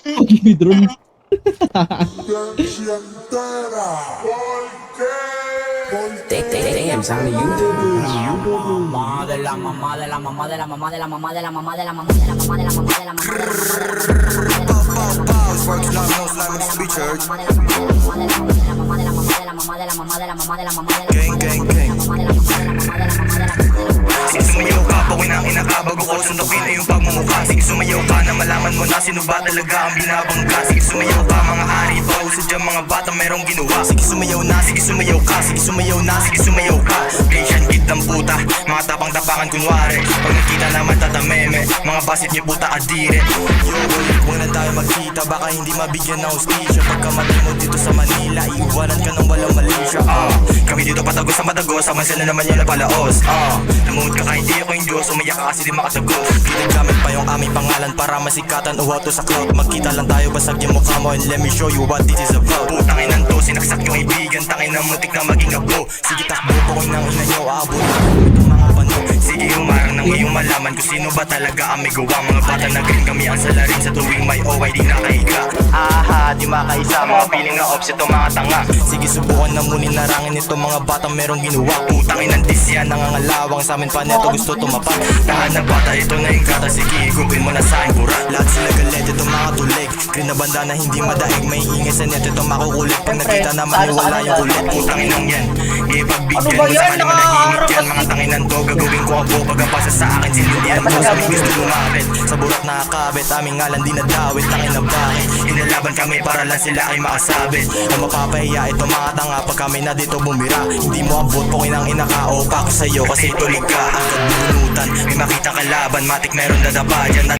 May drone. Damn, sound of you. Works not no slime in the street church. Gang, gang, gang. Sige sumayaw ka, pawin ang inakabago ko. Sundukin ay yung pagmumukha. Sige sumayaw ka na malaman mo na sino ba talaga ang binabangga. Sige sumayaw ka mga hari, pausa dyan mga bata merong ginawa. Sige sumayaw na, sige sumayaw ka. Sige sumayaw na, sige sumayaw ka. Patient kid ng puta, mga tapang-tapangan kunwari. Pag nakita naman tatameme, mga basit niyo puta adire. Yo, huwag na tayo magkita, baka hindi mabigyan ng hostisya. Pagkamatay mo dito sa Manila, iiwanan ka ng walang malisya. Kami dito patagos sa matagos, saman sila naman yun na palaos. Namuhod ka kahit di ako yung Diyos, umayak ka kasi di makatagos. Ginagamit pa yung aming pangalan para masikatan o auto sa cloud. Magkita lang tayo, basag yung mukha mo and let me show you what this is about. Putangin ng to, sinaksak yung ibigan, tangin na mutik na maging abo. Sige takbo po ko ng ina nyo, aabot itong mga pano. Sige humarang ng iyong malaman kung sino ba talaga ang may gawa. Mga bata na green kami ang salarin sa tuwing may OY di nakahiga. Di makaisa, mga feeling na ops ito mga tanga. Sige subukan na munin narangin ito mga batang merong ginawa. Putangin ng disya, nangangalawang sa amin pa neto gusto tumapak. Lahat na bata ito na yung kata, sige igupin mo na sa akin pura. Lahat sila galit ito mga tulig, green na banda na hindi madaig. May ingay sa neto ito makukulit, pag nakita naman iwala yung ulit. Putangin lang yan, ipagbigyan mo sa kali manahimik yan. Mga tanginan to, gagawin ko ang buo pagkapasa sa akin. Sinindihan mo sa aming gusto lumapit, sa burat nakakabit, aming ngalan di nadawit. Tangin na bakit, inalaban kami para lang sila ay makasabit. Ang mapapahiya ito mga tanga pag kami na dito bumira. Hindi mo abot po kinang inakaopa ko sa'yo kasi tulog ka. Ang kabunutan, may makita kalaban, matik meron dadaba dyan.